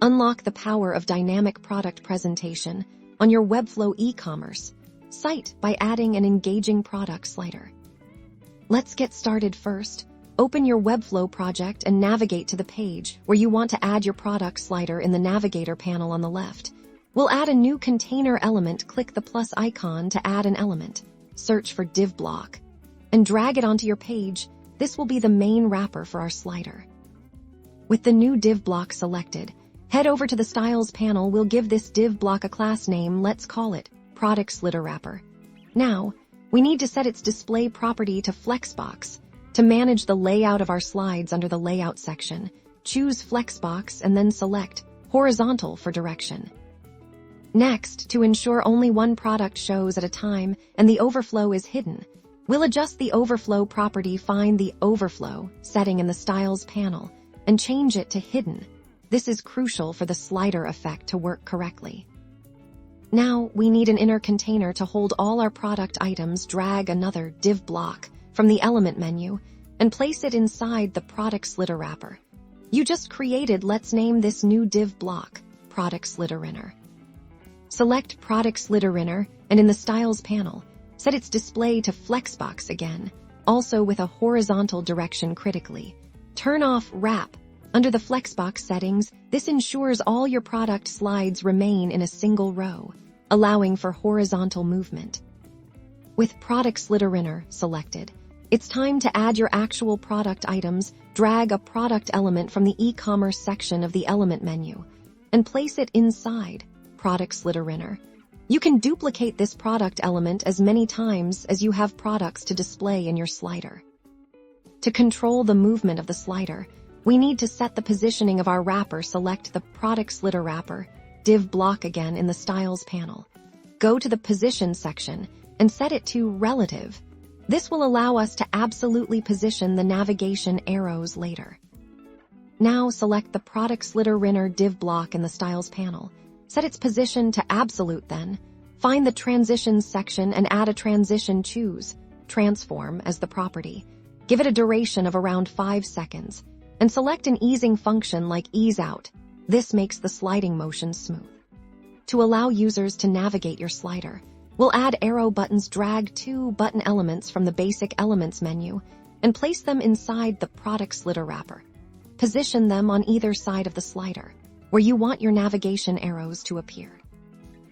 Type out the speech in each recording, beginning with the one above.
Unlock the power of dynamic product presentation on your Webflow e-commerce site by adding an engaging product slider. Let's get started first. Open your Webflow project and navigate to the page where you want to add your product slider in the navigator panel on the left. We'll add a new container element. Click the plus icon to add an element. Search for div block and drag it onto your page. This will be the main wrapper for our slider. With the new div block selected, head over to the Styles panel. We'll give this div block a class name. Let's call it Product Slider Wrapper. Now, we need to set its display property to Flexbox. To manage the layout of our slides under the Layout section, choose Flexbox and then select Horizontal for direction. Next, to ensure only one product shows at a time and the overflow is hidden, we'll adjust the overflow property. Find the overflow setting in the Styles panel and change it to Hidden. This is crucial for the slider effect to work correctly. Now, we need an inner container to hold all our product items. Drag another div block from the element menu and place it inside the product slider wrapper you just created. Let's name this new div block Product Slider Inner. Select Product Slider Inner and in the Styles panel, set its display to Flexbox again, also with a horizontal direction. Critically, turn off Wrap under the Flexbox settings. This ensures all your product slides remain in a single row, allowing for horizontal movement. With Product Slider Inner selected, it's time to add your actual product items. Drag a product element from the e-commerce section of the element menu and place it inside Product Slider Inner. You can duplicate this product element as many times as you have products to display in your slider. To control the movement of the slider, we need to set the positioning of our wrapper. Select the Product Slider Wrapper div block again in the Styles panel. Go to the Position section and set it to Relative. This will allow us to absolutely position the navigation arrows later. Now select the Product Slider Inner div block in the Styles panel. Set its position to Absolute. Then, find the Transitions section and add a transition. Choose Transform as the property. Give it a duration of around 5 seconds. And select an easing function like Ease Out. This makes the sliding motion smooth. To allow users to navigate your slider, we'll add arrow buttons. Drag 2 button elements from the Basic Elements menu and place them inside the Product Slider Wrapper. Position them on either side of the slider, where you want your navigation arrows to appear.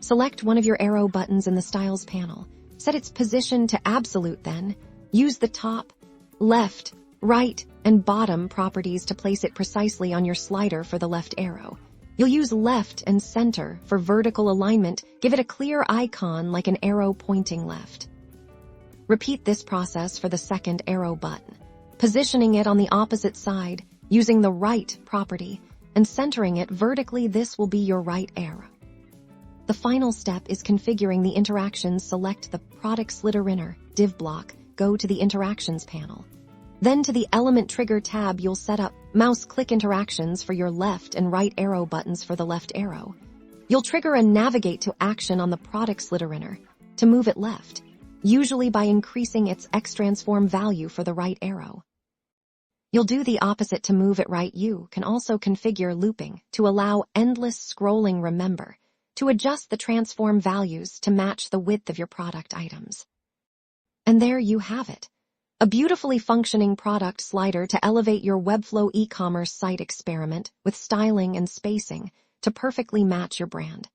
Select one of your arrow buttons in the Styles panel. Set its position to Absolute. Then, use the top, left, right, and bottom properties to place it precisely on your slider. For the left arrow, you'll use left and center for vertical alignment. Give it a clear icon like an arrow pointing left. Repeat this process for the second arrow button, positioning it on the opposite side using the right property and centering it vertically. This will be your right arrow. The final step is configuring the interactions. Select the Product Slider Inner div block. Go to the Interactions panel. Then to the Element Trigger tab, you'll set up mouse click interactions for your left and right arrow buttons. For the left arrow, you'll trigger a Navigate to action on the Product Slider Inner to move it left, usually by increasing its X-transform value. For the right arrow, you'll do the opposite to move it right. You can also configure looping to allow endless scrolling. Remember to adjust the transform values to match the width of your product items. And there you have it. A beautifully functioning product slider to elevate your Webflow e-commerce site. Experiment with styling and spacing to perfectly match your brand.